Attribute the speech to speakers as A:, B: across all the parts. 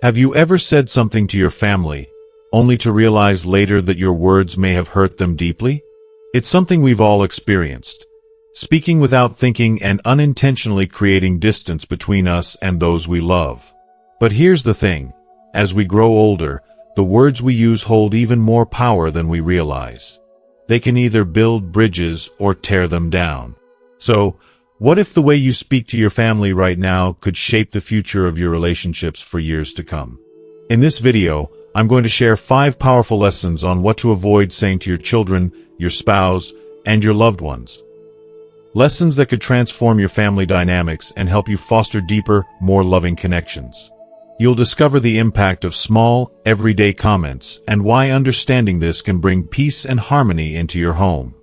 A: Have you ever said something to your family, only to realize later that your words may have hurt them deeply? It's something we've all experienced. Speaking without thinking and unintentionally creating distance between us and those we love. But here's the thing. As we grow older, the words we use hold even more power than we realize. They can either build bridges or tear them down. So, what if the way you speak to your family right now could shape the future of your relationships for years to come? In this video, I'm going to share 5 powerful lessons on what to avoid saying to your children, your spouse, and your loved ones. Lessons that could transform your family dynamics and help you foster deeper, more loving connections. You'll discover the impact of small, everyday comments and why understanding this can bring peace and harmony into your home.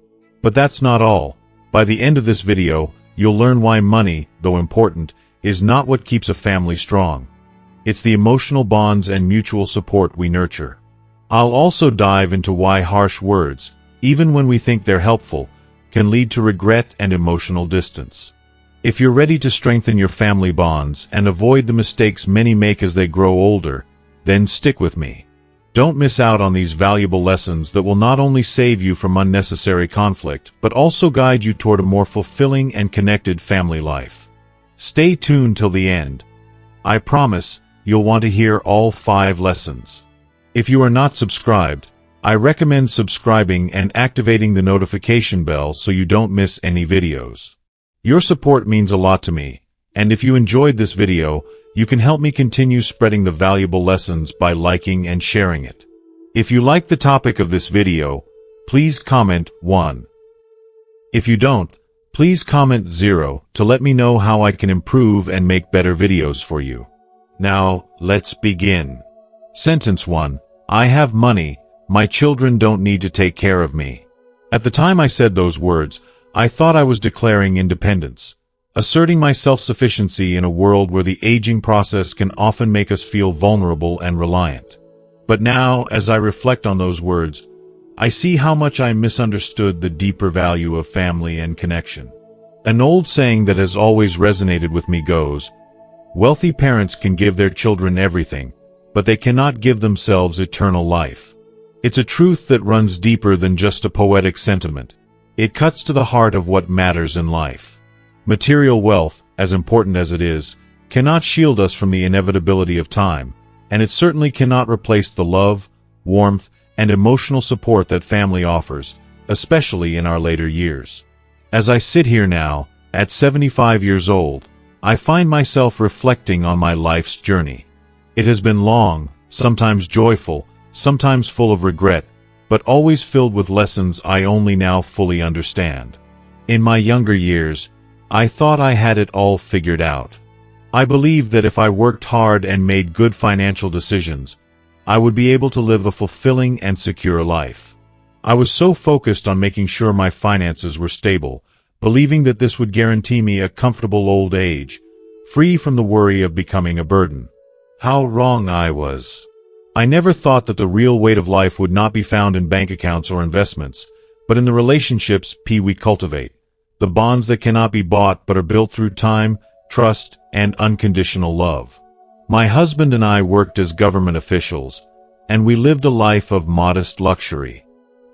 A: But that's not all. By the end of this video, you'll learn why money, though important, is not what keeps a family strong. It's the emotional bonds and mutual support we nurture. I'll also dive into why harsh words, even when we think they're helpful, can lead to regret and emotional distance. If you're ready to strengthen your family bonds and avoid the mistakes many make as they grow older, then stick with me. Don't miss out on these valuable lessons that will not only save you from unnecessary conflict, but also guide you toward a more fulfilling and connected family life. Stay tuned till the end. I promise you'll want to hear all 5 lessons. If you are not subscribed, I recommend subscribing and activating the notification bell so you don't miss any videos. Your support means a lot to me, and if you enjoyed this video, you can help me continue spreading the valuable lessons by liking and sharing it. If you like the topic of this video, please comment 1. If you don't, please comment 0 to let me know how I can improve and make better videos for you. Now, let's begin. Sentence 1. I have money. My children don't need to take care of me. At the time I said those words, I thought I was declaring independence, asserting my self-sufficiency in a world where the aging process can often make us feel vulnerable and reliant. But now, as I reflect on those words, I see how much I misunderstood the deeper value of family and connection. An old saying that has always resonated with me goes, wealthy parents can give their children everything, but they cannot give themselves eternal life. It's a truth that runs deeper than just a poetic sentiment. It cuts to the heart of what matters in life. Material wealth, as important as it is, cannot shield us from the inevitability of time, and it certainly cannot replace the love, warmth, and emotional support that family offers, especially in our later years. As I sit here now, at 75 years old, I find myself reflecting on my life's journey. It has been long, sometimes joyful, sometimes full of regret, but always filled with lessons I only now fully understand. In my younger years, I thought I had it all figured out. I believed that if I worked hard and made good financial decisions, I would be able to live a fulfilling and secure life. I was so focused on making sure my finances were stable, believing that this would guarantee me a comfortable old age, free from the worry of becoming a burden. How wrong I was. I never thought that the real weight of life would not be found in bank accounts or investments, but in the relationships we cultivate, the bonds that cannot be bought but are built through time, trust, and unconditional love. My husband and I worked as government officials, and we lived a life of modest luxury.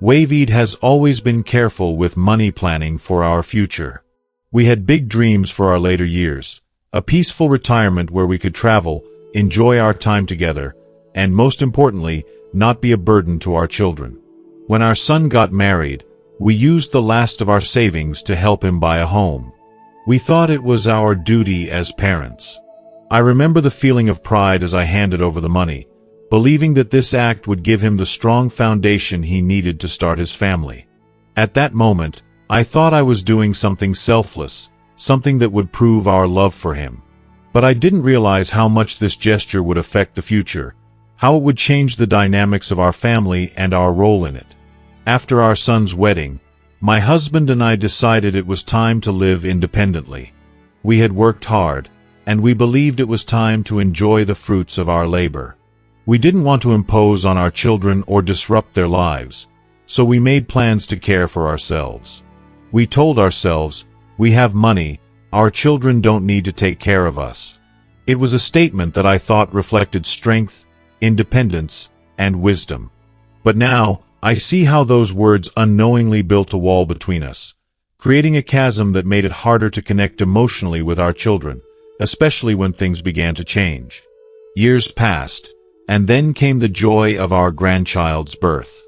A: Waveed has always been careful with money planning for our future. We had big dreams for our later years, a peaceful retirement where we could travel, enjoy our time together, and most importantly, not be a burden to our children. When our son got married, we used the last of our savings to help him buy a home. We thought it was our duty as parents. I remember the feeling of pride as I handed over the money, believing that this act would give him the strong foundation he needed to start his family. At that moment, I thought I was doing something selfless, something that would prove our love for him. But I didn't realize how much this gesture would affect the future, how it would change the dynamics of our family and our role in it. After our son's wedding, my husband and I decided it was time to live independently. We had worked hard, and we believed it was time to enjoy the fruits of our labor. We didn't want to impose on our children or disrupt their lives, so we made plans to care for ourselves. We told ourselves, we have money, our children don't need to take care of us. It was a statement that I thought reflected strength, independence, and wisdom. But now, I see how those words unknowingly built a wall between us, creating a chasm that made it harder to connect emotionally with our children, especially when things began to change. Years passed, and then came the joy of our grandchild's birth.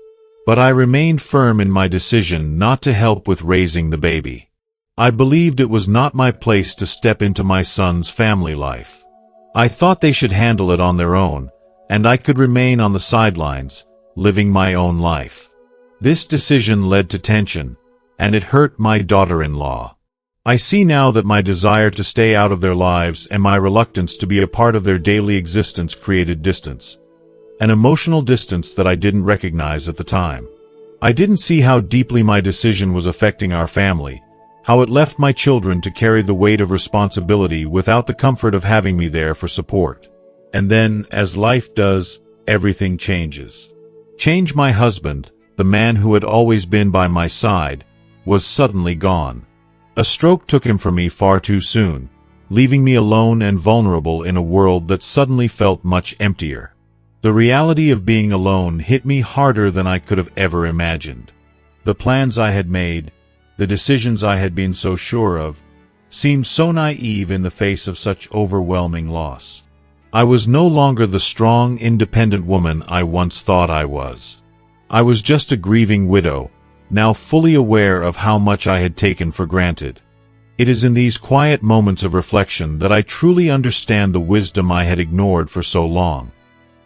A: But I remained firm in my decision not to help with raising the baby. I believed it was not my place to step into my son's family life. I thought they should handle it on their own, and I could remain on the sidelines, living my own life. This decision led to tension, and it hurt my daughter-in-law. I see now that my desire to stay out of their lives and my reluctance to be a part of their daily existence created distance. An emotional distance that I didn't recognize at the time. I didn't see how deeply my decision was affecting our family, how it left my children to carry the weight of responsibility without the comfort of having me there for support. And then, as life does, everything changes. Change. My husband, the man who had always been by my side, was suddenly gone. A stroke took him from me far too soon, leaving me alone and vulnerable in a world that suddenly felt much emptier. The reality of being alone hit me harder than I could have ever imagined. The plans I had made, the decisions I had been so sure of, seemed so naive in the face of such overwhelming loss. I was no longer the strong, independent woman I once thought I was. I was just a grieving widow, now fully aware of how much I had taken for granted. It is in these quiet moments of reflection that I truly understand the wisdom I had ignored for so long.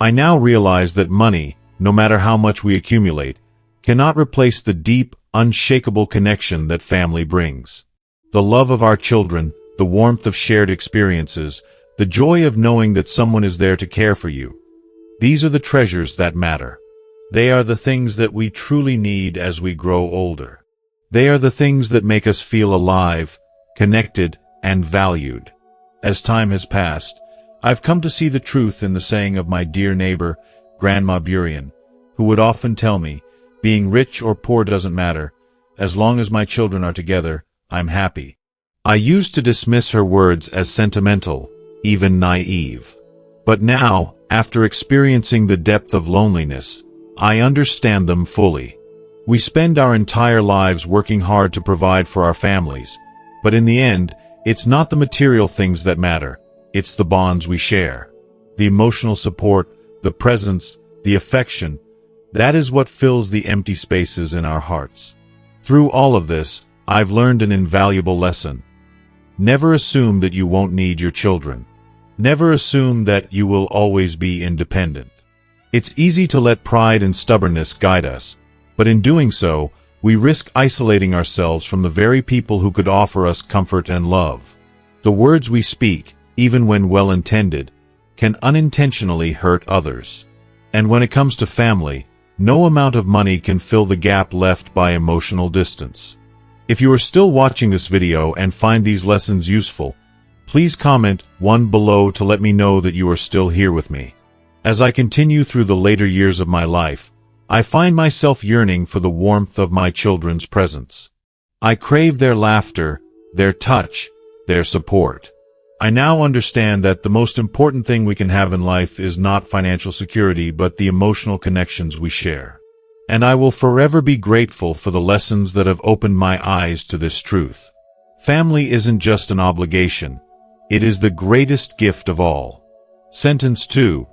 A: I now realize that money, no matter how much we accumulate, cannot replace the deep, unshakable connection that family brings. The love of our children, the warmth of shared experiences, the joy of knowing that someone is there to care for you. These are the treasures that matter. They are the things that we truly need as we grow older. They are the things that make us feel alive, connected, and valued. As time has passed, I've come to see the truth in the saying of my dear neighbor, Grandma Burian, who would often tell me, being rich or poor doesn't matter, as long as my children are together, I'm happy. I used to dismiss her words as sentimental, even naive. But now, after experiencing the depth of loneliness, I understand them fully. We spend our entire lives working hard to provide for our families, but in the end, it's not the material things that matter, it's the bonds we share. The emotional support, the presence, the affection, that is what fills the empty spaces in our hearts. Through all of this, I've learned an invaluable lesson. Never assume that you won't need your children. Never assume that you will always be independent. It's easy to let pride and stubbornness guide us, but in doing so, we risk isolating ourselves from the very people who could offer us comfort and love. The words we speak, even when well-intended, can unintentionally hurt others. And when it comes to family, no amount of money can fill the gap left by emotional distance. If you are still watching this video and find these lessons useful, please comment 1 below to let me know that you are still here with me. As I continue through the later years of my life, I find myself yearning for the warmth of my children's presence. I crave their laughter, their touch, their support. I now understand that the most important thing we can have in life is not financial security but the emotional connections we share. And I will forever be grateful for the lessons that have opened my eyes to this truth. Family isn't just an obligation. It is the greatest gift of all. Sentence 2.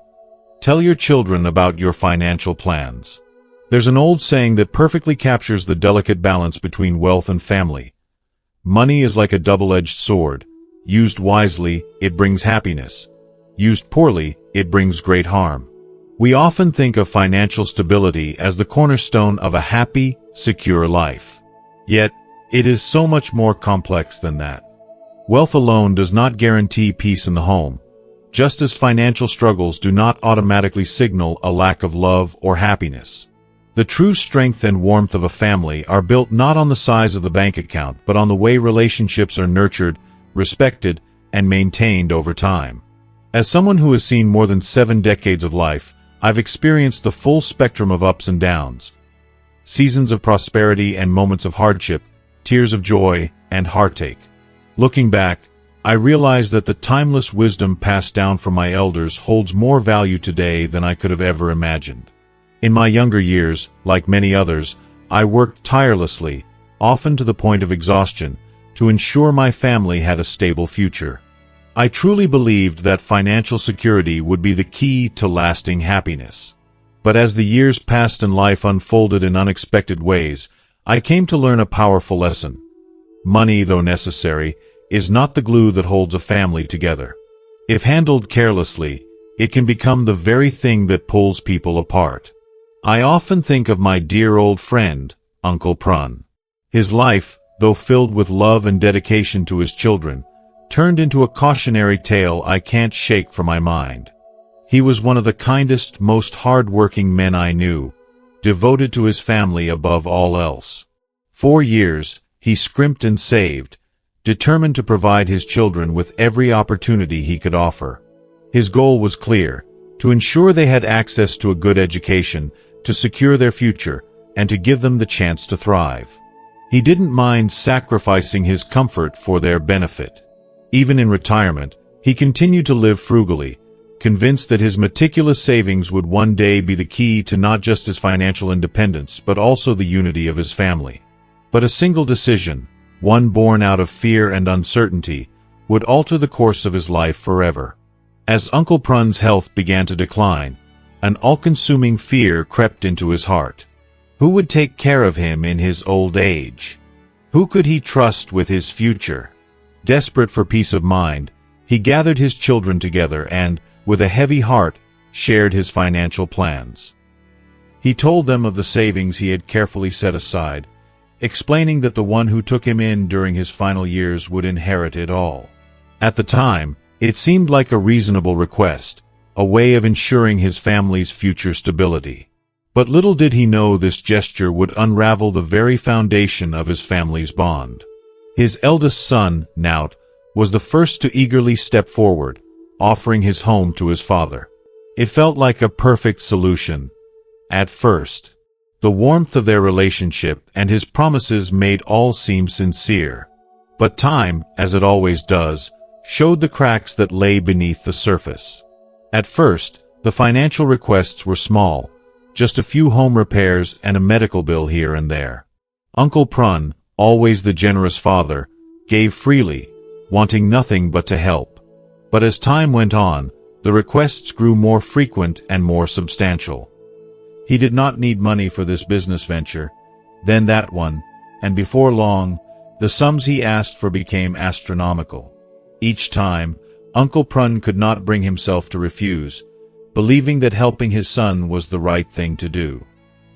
A: Tell your children about your financial plans. There's an old saying that perfectly captures the delicate balance between wealth and family. Money is like a double-edged sword. Used wisely, it brings happiness. Used poorly, it brings great harm. We often think of financial stability as the cornerstone of a happy, secure life. Yet, it is so much more complex than that. Wealth alone does not guarantee peace in the home, just as financial struggles do not automatically signal a lack of love or happiness. The true strength and warmth of a family are built not on the size of the bank account but on the way relationships are nurtured, respected, and maintained over time. As someone who has seen more than 7 decades of life, I've experienced the full spectrum of ups and downs. Seasons of prosperity and moments of hardship, tears of joy and heartache. Looking back, I realize that the timeless wisdom passed down from my elders holds more value today than I could have ever imagined. In my younger years, like many others, I worked tirelessly, often to the point of exhaustion, to ensure my family had a stable future. I truly believed that financial security would be the key to lasting happiness. But as the years passed and life unfolded in unexpected ways, I came to learn a powerful lesson. Money, though necessary, is not the glue that holds a family together. If handled carelessly, it can become the very thing that pulls people apart. I often think of my dear old friend, Uncle Prun. His life, though filled with love and dedication to his children, turned into a cautionary tale I can't shake from my mind. He was one of the kindest, most hard-working men I knew, devoted to his family above all else. For years, he scrimped and saved, determined to provide his children with every opportunity he could offer. His goal was clear: to ensure they had access to a good education, to secure their future, and to give them the chance to thrive. He didn't mind sacrificing his comfort for their benefit. Even in retirement, he continued to live frugally, convinced that his meticulous savings would one day be the key to not just his financial independence but also the unity of his family. But a single decision, one born out of fear and uncertainty, would alter the course of his life forever. As Uncle Prun's health began to decline, an all-consuming fear crept into his heart. Who would take care of him in his old age? Who could he trust with his future? Desperate for peace of mind, he gathered his children together and, with a heavy heart, shared his financial plans. He told them of the savings he had carefully set aside, explaining that the one who took him in during his final years would inherit it all. At the time, it seemed like a reasonable request, a way of ensuring his family's future stability. But little did he know this gesture would unravel the very foundation of his family's bond. His eldest son, Nout, was the first to eagerly step forward, offering his home to his father. It felt like a perfect solution. At first, the warmth of their relationship and his promises made all seem sincere. But time, as it always does, showed the cracks that lay beneath the surface. At first, the financial requests were small, just a few home repairs and a medical bill here and there. Uncle Prun, always the generous father, gave freely, wanting nothing but to help. But as time went on, the requests grew more frequent and more substantial. He did not need money for this business venture, then that one, and before long, the sums he asked for became astronomical. Each time, Uncle Prun could not bring himself to refuse, believing that helping his son was the right thing to do.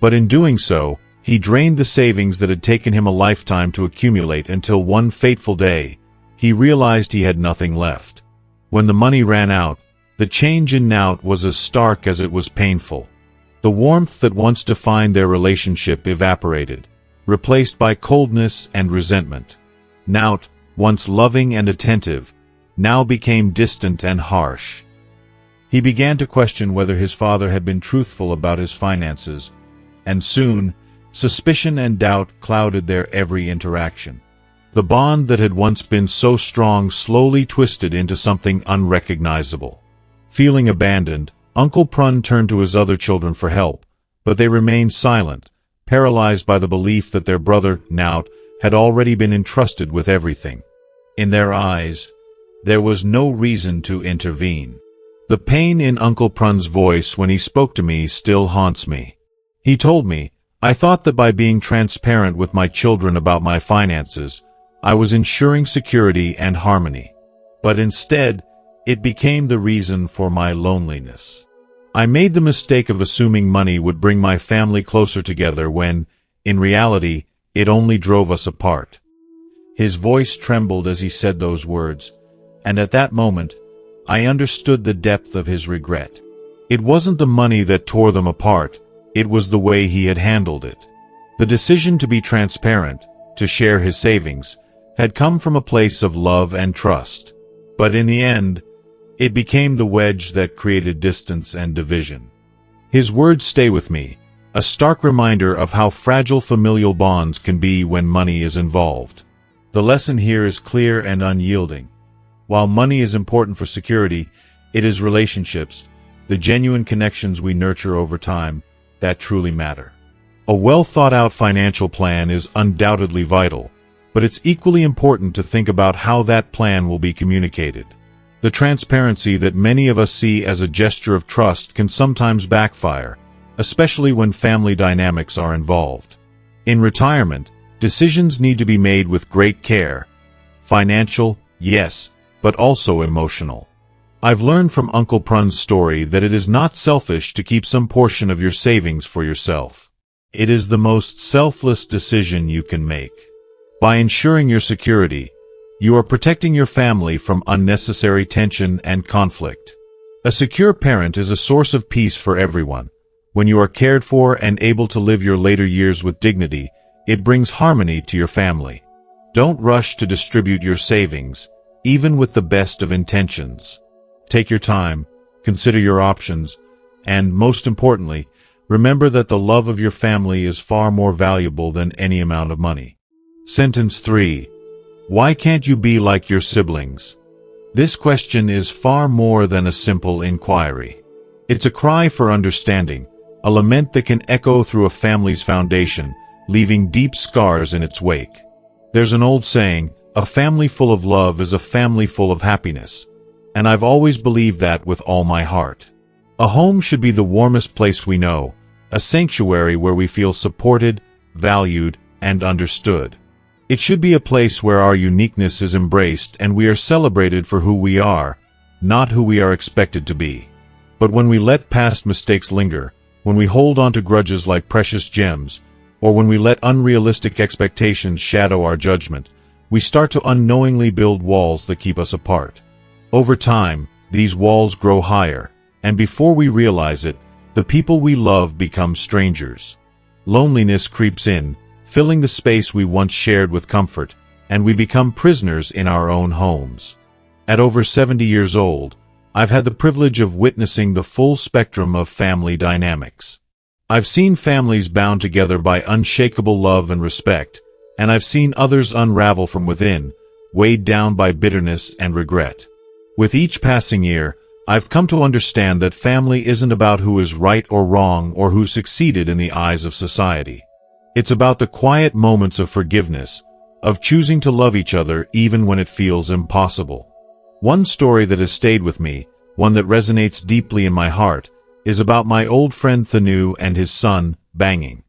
A: But in doing so, he drained the savings that had taken him a lifetime to accumulate until one fateful day, he realized he had nothing left. When the money ran out, the change in Nout was as stark as it was painful. The warmth that once defined their relationship evaporated, replaced by coldness and resentment. Nout, once loving and attentive, now became distant and harsh. He began to question whether his father had been truthful about his finances, and soon, suspicion and doubt clouded their every interaction. The bond that had once been so strong slowly twisted into something unrecognizable. Feeling abandoned, Uncle Prun turned to his other children for help, but they remained silent, paralyzed by the belief that their brother, Nout, had already been entrusted with everything. In their eyes, there was no reason to intervene. The pain in Uncle Prun's voice when he spoke to me still haunts me. He told me, "I thought that by being transparent with my children about my finances, I was ensuring security and harmony. But instead, it became the reason for my loneliness. I made the mistake of assuming money would bring my family closer together when, in reality, it only drove us apart." His voice trembled as he said those words, and at that moment, I understood the depth of his regret. It wasn't the money that tore them apart, it was the way he had handled it. The decision to be transparent, to share his savings, had come from a place of love and trust. But in the end, it became the wedge that created distance and division. His words stay with me, a stark reminder of how fragile familial bonds can be when money is involved. The lesson here is clear and unyielding. While money is important for security, it is relationships, the genuine connections we nurture over time, that truly matter. A well-thought-out financial plan is undoubtedly vital, but it's equally important to think about how that plan will be communicated. The transparency that many of us see as a gesture of trust can sometimes backfire, especially when family dynamics are involved. In retirement, decisions need to be made with great care. Financial, yes, but also emotional. I've learned from Uncle Prun's story that it is not selfish to keep some portion of your savings for yourself. It is the most selfless decision you can make. By ensuring your security, you are protecting your family from unnecessary tension and conflict. A secure parent is a source of peace for everyone. When you are cared for and able to live your later years with dignity, it brings harmony to your family. Don't rush to distribute your savings, even with the best of intentions. Take your time, consider your options, and, most importantly, remember that the love of your family is far more valuable than any amount of money. Sentence 3. Why can't you be like your siblings? This question is far more than a simple inquiry. It's a cry for understanding, a lament that can echo through a family's foundation, leaving deep scars in its wake. There's an old saying, a family full of love is a family full of happiness, and I've always believed that with all my heart. A home should be the warmest place we know, a sanctuary where we feel supported, valued, and understood. It should be a place where our uniqueness is embraced and we are celebrated for who we are, not who we are expected to be. But when we let past mistakes linger, when we hold on to grudges like precious gems, or when we let unrealistic expectations shadow our judgment, we start to unknowingly build walls that keep us apart. Over time, these walls grow higher, and before we realize it, the people we love become strangers. Loneliness creeps in, filling the space we once shared with comfort, and we become prisoners in our own homes. At over 70 years old, I've had the privilege of witnessing the full spectrum of family dynamics. I've seen families bound together by unshakable love and respect, and I've seen others unravel from within, weighed down by bitterness and regret. With each passing year, I've come to understand that family isn't about who is right or wrong or who succeeded in the eyes of society. It's about the quiet moments of forgiveness, of choosing to love each other even when it feels impossible. One story that has stayed with me, one that resonates deeply in my heart, is about my old friend Thanu and his son, Banging.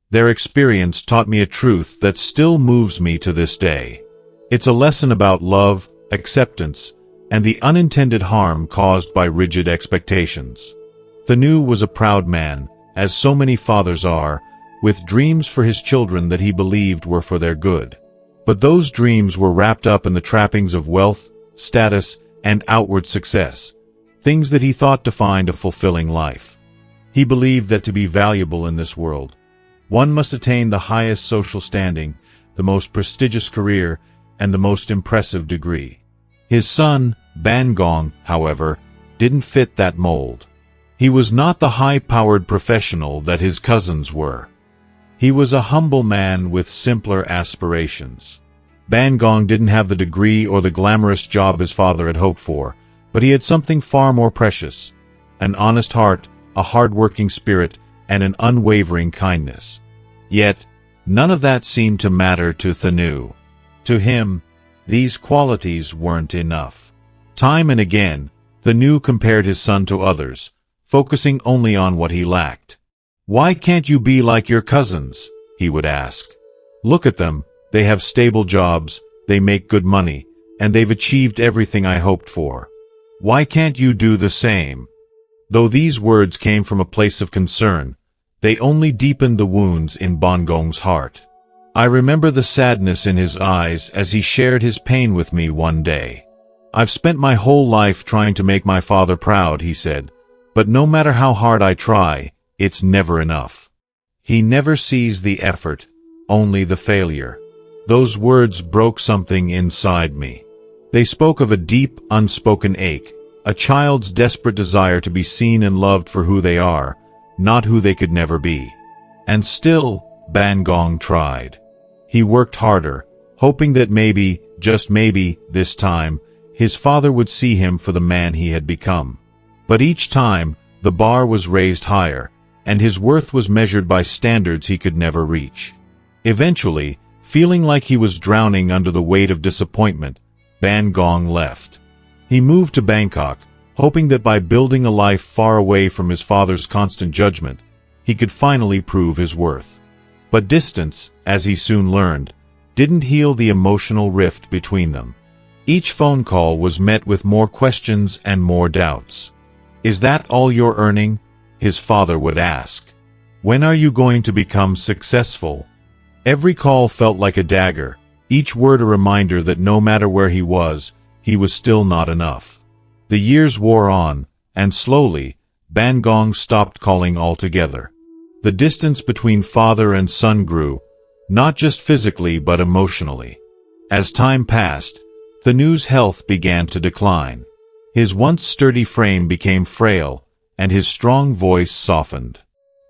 A: Their experience taught me a truth that still moves me to this day. It's a lesson about love, acceptance, and the unintended harm caused by rigid expectations. Thanu was a proud man, as so many fathers are, with dreams for his children that he believed were for their good. But those dreams were wrapped up in the trappings of wealth, status, and outward success, things that he thought defined a fulfilling life. He believed that to be valuable in this world, one must attain the highest social standing, the most prestigious career, and the most impressive degree. His son, Bangong, however, didn't fit that mold. He was not the high-powered professional that his cousins were. He was a humble man with simpler aspirations. Bangong didn't have the degree or the glamorous job his father had hoped for, but he had something far more precious: an honest heart, a hard-working spirit, and an unwavering kindness. Yet, none of that seemed to matter to Thanu. To him, these qualities weren't enough. Time and again, Thanu compared his son to others, focusing only on what he lacked. "Why can't you be like your cousins?" he would ask. "Look at them, they have stable jobs, they make good money, and they've achieved everything I hoped for. Why can't you do the same?" Though these words came from a place of concern, they only deepened the wounds in Bangong's heart. I remember the sadness in his eyes as he shared his pain with me one day. "I've spent my whole life trying to make my father proud," he said, "but no matter how hard I try, it's never enough. He never sees the effort, only the failure." Those words broke something inside me. They spoke of a deep, unspoken ache, a child's desperate desire to be seen and loved for who they are, not who they could never be. And still, Bangong tried. He worked harder, hoping that maybe, just maybe, this time, his father would see him for the man he had become. But each time, the bar was raised higher, and his worth was measured by standards he could never reach. Eventually, feeling like he was drowning under the weight of disappointment, Ban Gong left. He moved to Bangkok, hoping that by building a life far away from his father's constant judgment, he could finally prove his worth. But distance, as he soon learned, didn't heal the emotional rift between them. Each phone call was met with more questions and more doubts. "Is that all you're earning?" his father would ask. "When are you going to become successful?" Every call felt like a dagger, each word a reminder that no matter where he was still not enough. The years wore on, and slowly, Ban Gong stopped calling altogether. The distance between father and son grew, not just physically but emotionally. As time passed, Thanu's health began to decline. His once sturdy frame became frail, and his strong voice softened.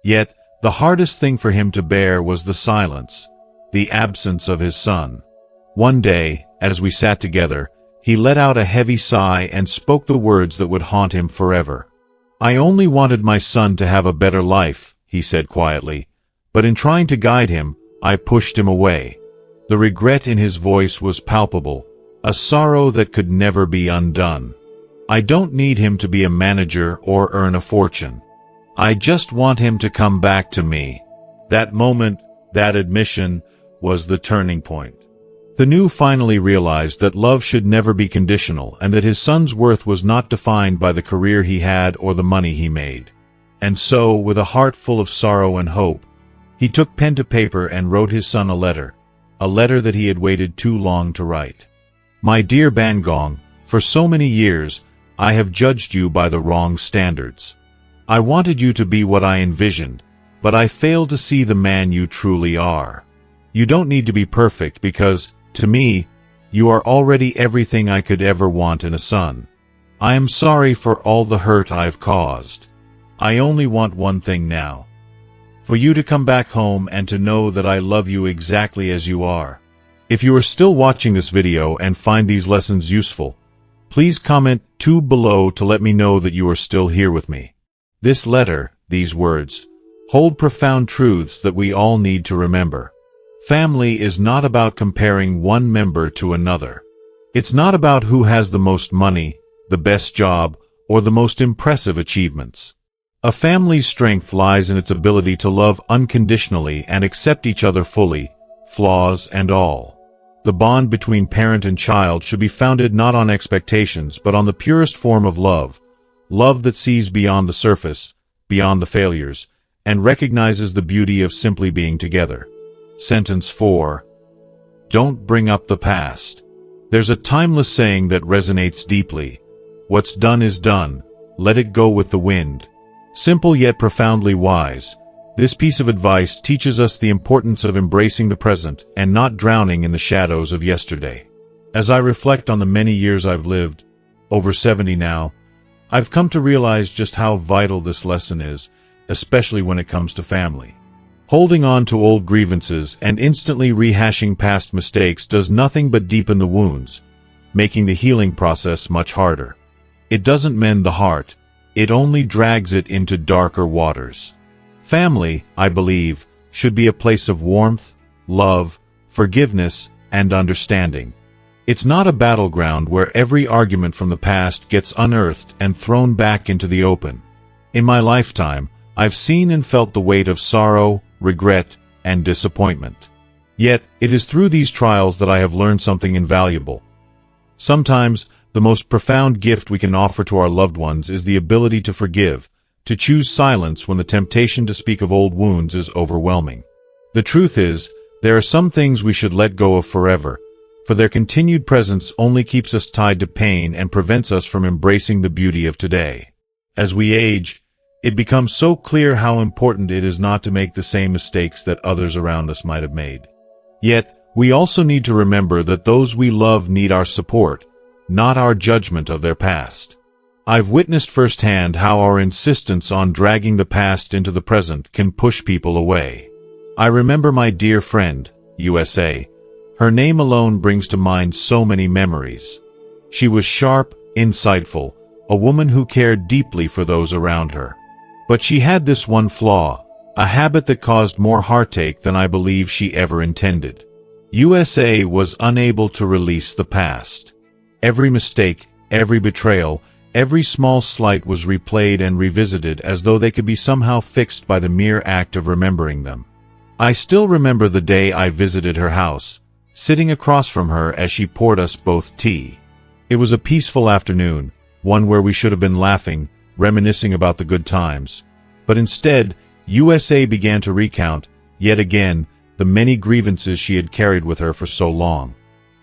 A: Yet, the hardest thing for him to bear was the silence, the absence of his son. One day, as we sat together, he let out a heavy sigh and spoke the words that would haunt him forever. "I only wanted my son to have a better life," he said quietly, "but in trying to guide him, I pushed him away." The regret in his voice was palpable, a sorrow that could never be undone. "I don't need him to be a manager or earn a fortune. I just want him to come back to me." That moment, that admission, was the turning point. Thanu finally realized that love should never be conditional and that his son's worth was not defined by the career he had or the money he made. And so, with a heart full of sorrow and hope, he took pen to paper and wrote his son a letter that he had waited too long to write. "My dear Ban Gong, for so many years, I have judged you by the wrong standards. I wanted you to be what I envisioned, but I failed to see the man you truly are. You don't need to be perfect because, to me, you are already everything I could ever want in a son. I am sorry for all the hurt I've caused. I only want one thing now. For you to come back home and to know that I love you exactly as you are." If you are still watching this video and find these lessons useful, please comment 2 below to let me know that you are still here with me. This letter, these words, hold profound truths that we all need to remember. Family is not about comparing one member to another. It's not about who has the most money, the best job, or the most impressive achievements. A family's strength lies in its ability to love unconditionally and accept each other fully, flaws and all. The bond between parent and child should be founded not on expectations but on the purest form of love, love that sees beyond the surface, beyond the failures, and recognizes the beauty of simply being together. Sentence 4. Don't bring up the past. There's a timeless saying that resonates deeply. What's done is done. Let it go with the wind. Simple yet profoundly wise, this piece of advice teaches us the importance of embracing the present and not drowning in the shadows of yesterday. As I reflect on the many years I've lived, over 70 now, I've come to realize just how vital this lesson is, especially when it comes to family. Holding on to old grievances and instantly rehashing past mistakes does nothing but deepen the wounds, making the healing process much harder. It doesn't mend the heart, it only drags it into darker waters. Family, I believe, should be a place of warmth, love, forgiveness, and understanding. It's not a battleground where every argument from the past gets unearthed and thrown back into the open. In my lifetime, I've seen and felt the weight of sorrow, regret, and disappointment. Yet, it is through these trials that I have learned something invaluable. Sometimes, the most profound gift we can offer to our loved ones is the ability to forgive, to choose silence when the temptation to speak of old wounds is overwhelming. The truth is, there are some things we should let go of forever, for their continued presence only keeps us tied to pain and prevents us from embracing the beauty of today. As we age, it becomes so clear how important it is not to make the same mistakes that others around us might have made. Yet, we also need to remember that those we love need our support, not our judgment of their past. I've witnessed firsthand how our insistence on dragging the past into the present can push people away. I remember my dear friend, USA. Her name alone brings to mind so many memories. She was sharp, insightful, a woman who cared deeply for those around her. But she had this one flaw, a habit that caused more heartache than I believe she ever intended. USA was unable to release the past. Every mistake, every betrayal, every small slight was replayed and revisited as though they could be somehow fixed by the mere act of remembering them. I still remember the day I visited her house, sitting across from her as she poured us both tea. It was a peaceful afternoon, one where we should have been laughing, reminiscing about the good times. But instead, USA began to recount, yet again, the many grievances she had carried with her for so long.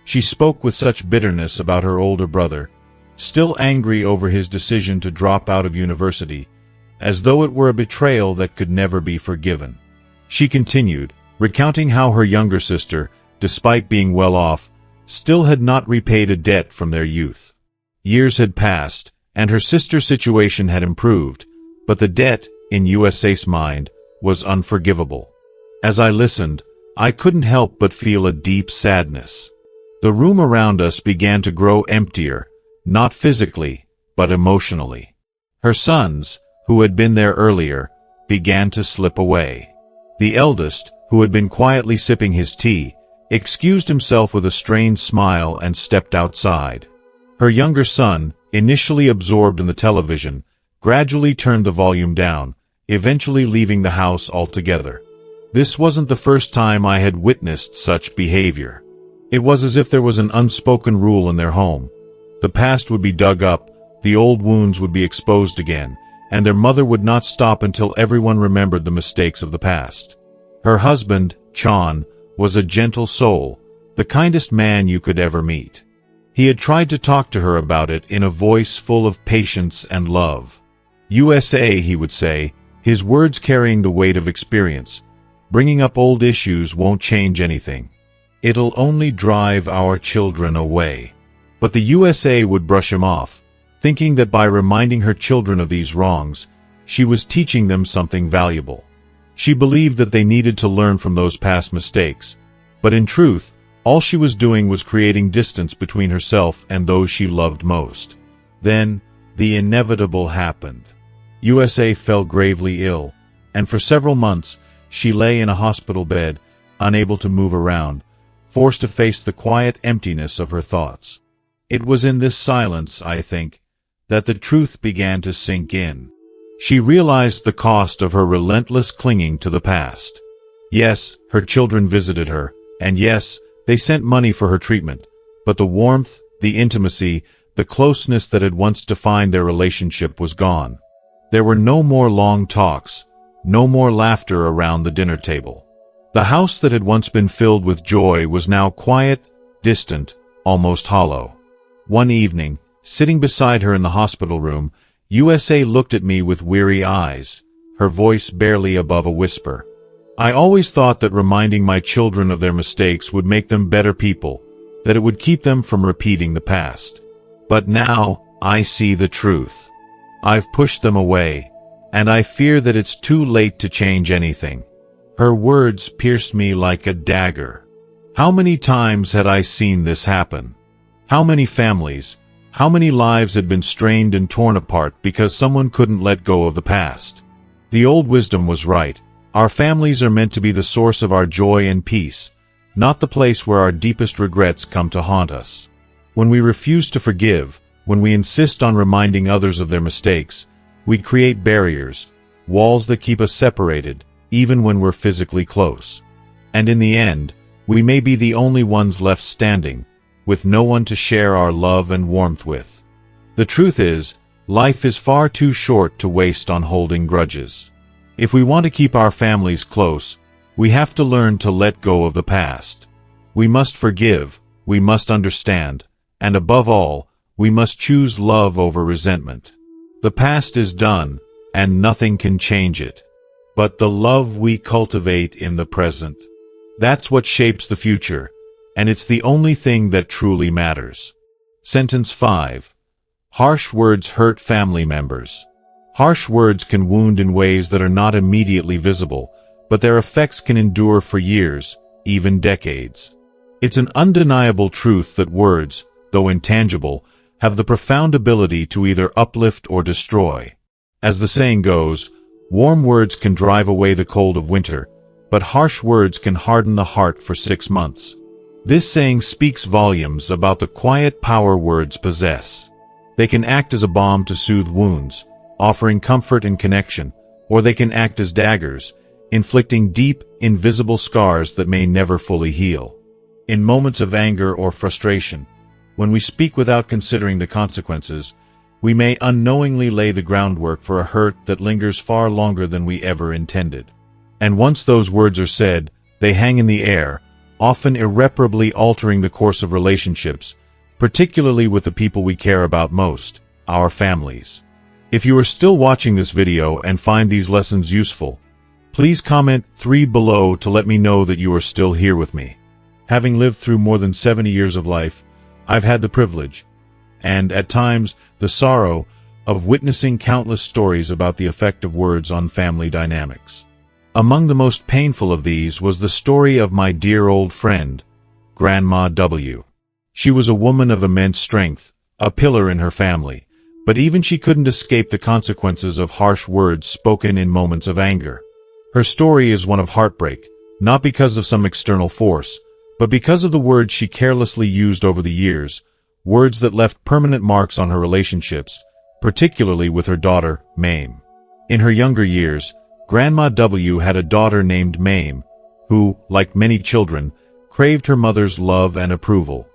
A: She spoke with such bitterness about her older brother, still angry over his decision to drop out of university, as though it were a betrayal that could never be forgiven. She continued, recounting how her younger sister, despite being well off, still had not repaid a debt from their youth. Years had passed, and her sister's situation had improved, but the debt, in USA's mind, was unforgivable. As I listened, I couldn't help but feel a deep sadness. The room around us began to grow emptier, not physically, but emotionally. Her sons, who had been there earlier, began to slip away. The eldest, who had been quietly sipping his tea, excused himself with a strained smile and stepped outside. Her younger son, initially absorbed in the television, gradually turned the volume down, eventually leaving the house altogether. This wasn't the first time I had witnessed such behavior. It was as if there was an unspoken rule in their home. The past would be dug up, the old wounds would be exposed again, and their mother would not stop until everyone remembered the mistakes of the past. Her husband, Chan, was a gentle soul, the kindest man you could ever meet. He had tried to talk to her about it in a voice full of patience and love. USA, he would say, his words carrying the weight of experience. Bringing up old issues won't change anything. It'll only drive our children away. But the USA would brush him off, thinking that by reminding her children of these wrongs, she was teaching them something valuable. She believed that they needed to learn from those past mistakes, but in truth, all she was doing was creating distance between herself and those she loved most. Then, the inevitable happened. USA fell gravely ill, and for several months, she lay in a hospital bed, unable to move around, forced to face the quiet emptiness of her thoughts. It was in this silence, I think, that the truth began to sink in. She realized the cost of her relentless clinging to the past. Yes, her children visited her, and yes, they sent money for her treatment, but the warmth, the intimacy, the closeness that had once defined their relationship was gone. There were no more long talks, no more laughter around the dinner table. The house that had once been filled with joy was now quiet, distant, almost hollow. One evening, sitting beside her in the hospital room, USA looked at me with weary eyes, her voice barely above a whisper. I always thought that reminding my children of their mistakes would make them better people, that it would keep them from repeating the past. But now, I see the truth. I've pushed them away, and I fear that it's too late to change anything. Her words pierced me like a dagger. How many times had I seen this happen? How many families, how many lives had been strained and torn apart because someone couldn't let go of the past? The old wisdom was right. Our families are meant to be the source of our joy and peace, not the place where our deepest regrets come to haunt us. When we refuse to forgive, when we insist on reminding others of their mistakes, we create barriers, walls that keep us separated, even when we're physically close. And in the end, we may be the only ones left standing, with no one to share our love and warmth with. The truth is, life is far too short to waste on holding grudges. If we want to keep our families close, we have to learn to let go of the past. We must forgive, we must understand, and above all, we must choose love over resentment. The past is done, and nothing can change it. But the love we cultivate in the present, that's what shapes the future, and it's the only thing that truly matters. Sentence 5. Harsh words hurt family members. Harsh words can wound in ways that are not immediately visible, but their effects can endure for years, even decades. It's an undeniable truth that words, though intangible, have the profound ability to either uplift or destroy. As the saying goes, warm words can drive away the cold of winter, but harsh words can harden the heart for 6 months. This saying speaks volumes about the quiet power words possess. They can act as a balm to soothe wounds, offering comfort and connection, or they can act as daggers, inflicting deep, invisible scars that may never fully heal. In moments of anger or frustration, when we speak without considering the consequences, we may unknowingly lay the groundwork for a hurt that lingers far longer than we ever intended. And once those words are said, they hang in the air, often irreparably altering the course of relationships, particularly with the people we care about most, our families. If you are still watching this video and find these lessons useful, please comment 3 below to let me know that you are still here with me. Having lived through more than 70 years of life, I've had the privilege, and at times the sorrow, of witnessing countless stories about the effect of words on family dynamics. Among the most painful of these was the story of my dear old friend, Grandma W. She was a woman of immense strength, a pillar in her family, but even she couldn't escape the consequences of harsh words spoken in moments of anger. Her story is one of heartbreak, not because of some external force, but because of the words she carelessly used over the years, words that left permanent marks on her relationships, particularly with her daughter, Mame. In her younger years, Grandma W had a daughter named Mame, who, like many children, craved her mother's love and approval.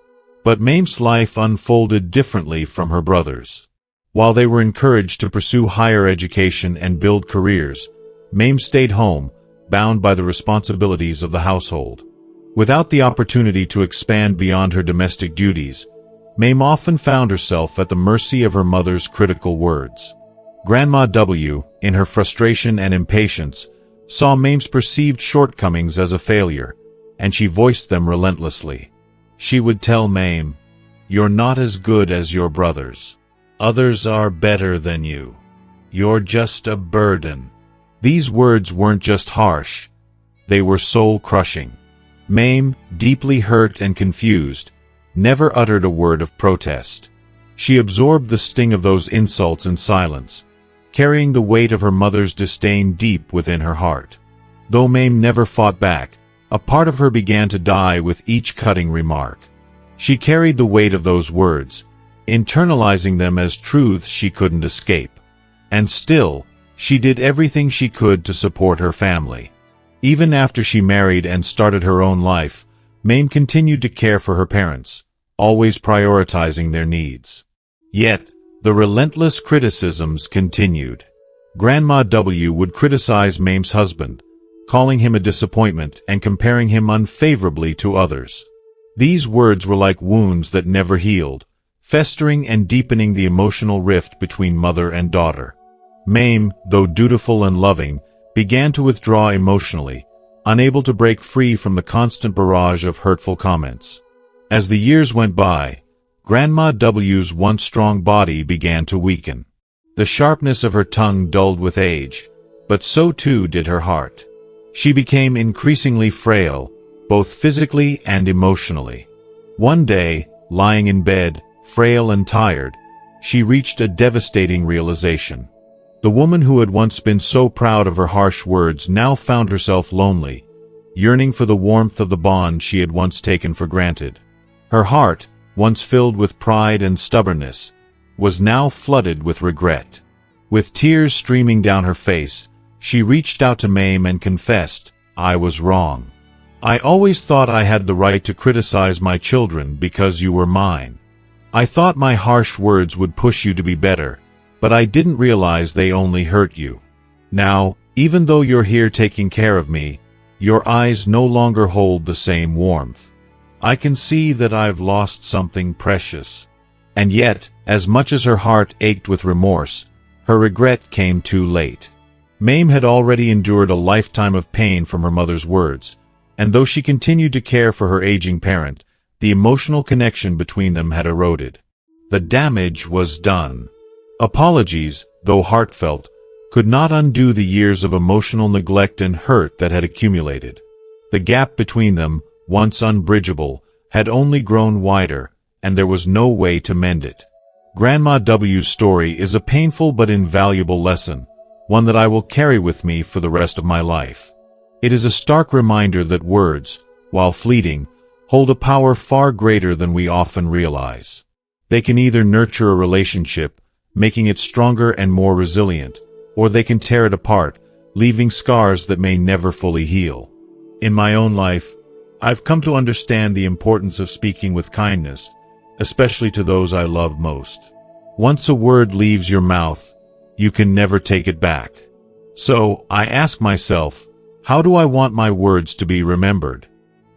A: But Mame's life unfolded differently from her brother's. While they were encouraged to pursue higher education and build careers, Mame stayed home, bound by the responsibilities of the household. Without the opportunity to expand beyond her domestic duties, Mame often found herself at the mercy of her mother's critical words. Grandma W, in her frustration and impatience, saw Mame's perceived shortcomings as a failure, and she voiced them relentlessly. She would tell Mame, "You're not as good as your brothers. Others are better than you. You're just a burden." These words weren't just harsh, they were soul-crushing. Mame, deeply hurt and confused, never uttered a word of protest. She absorbed the sting of those insults in silence, carrying the weight of her mother's disdain deep within her heart. Though Mame never fought back, a part of her began to die with each cutting remark. She carried the weight of those words, internalizing them as truths she couldn't escape. And still, she did everything she could to support her family. Even after she married and started her own life, Mame continued to care for her parents, always prioritizing their needs. Yet, the relentless criticisms continued. Grandma W would criticize Mame's husband, calling him a disappointment and comparing him unfavorably to others. These words were like wounds that never healed, festering and deepening the emotional rift between mother and daughter. Mame, though dutiful and loving, began to withdraw emotionally, unable to break free from the constant barrage of hurtful comments. As the years went by, Grandma W's once strong body began to weaken. The sharpness of her tongue dulled with age, but so too did her heart. She became increasingly frail, both physically and emotionally. One day, lying in bed, frail and tired, she reached a devastating realization. The woman who had once been so proud of her harsh words now found herself lonely, yearning for the warmth of the bond she had once taken for granted. Her heart, once filled with pride and stubbornness, was now flooded with regret. With tears streaming down her face, she reached out to Mame and confessed, "I was wrong. I always thought I had the right to criticize my children because you were mine. I thought my harsh words would push you to be better, but I didn't realize they only hurt you. Now, even though you're here taking care of me, your eyes no longer hold the same warmth. I can see that I've lost something precious." And yet, as much as her heart ached with remorse, her regret came too late. Mame had already endured a lifetime of pain from her mother's words, and though she continued to care for her aging parent, the emotional connection between them had eroded. The damage was done. Apologies, though heartfelt, could not undo the years of emotional neglect and hurt that had accumulated. The gap between them, once unbridgeable, had only grown wider, and there was no way to mend it. Grandma W's story is a painful but invaluable lesson, one that I will carry with me for the rest of my life. It is a stark reminder that words, while fleeting, hold a power far greater than we often realize. They can either nurture a relationship, making it stronger and more resilient, or they can tear it apart, leaving scars that may never fully heal. In my own life, I've come to understand the importance of speaking with kindness, especially to those I love most. Once a word leaves your mouth, you can never take it back. So, I ask myself, how do I want my words to be remembered?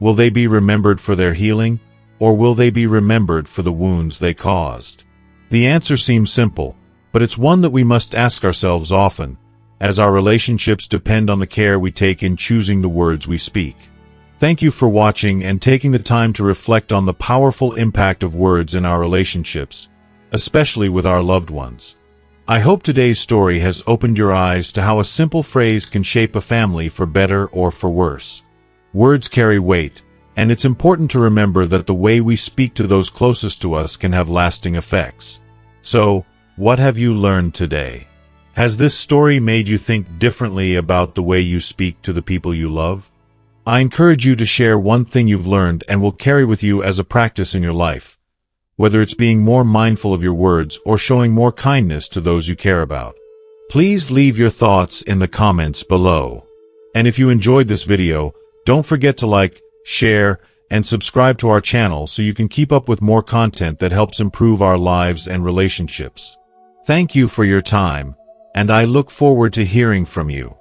A: Will they be remembered for their healing, or will they be remembered for the wounds they caused? The answer seems simple, but it's one that we must ask ourselves often, as our relationships depend on the care we take in choosing the words we speak. Thank you for watching and taking the time to reflect on the powerful impact of words in our relationships, especially with our loved ones. I hope today's story has opened your eyes to how a simple phrase can shape a family for better or for worse. Words carry weight, and it's important to remember that the way we speak to those closest to us can have lasting effects. So, what have you learned today? Has this story made you think differently about the way you speak to the people you love? I encourage you to share one thing you've learned and will carry with you as a practice in your life, whether it's being more mindful of your words or showing more kindness to those you care about. Please leave your thoughts in the comments below. And if you enjoyed this video, don't forget to like, share, and subscribe to our channel so you can keep up with more content that helps improve our lives and relationships. Thank you for your time, and I look forward to hearing from you.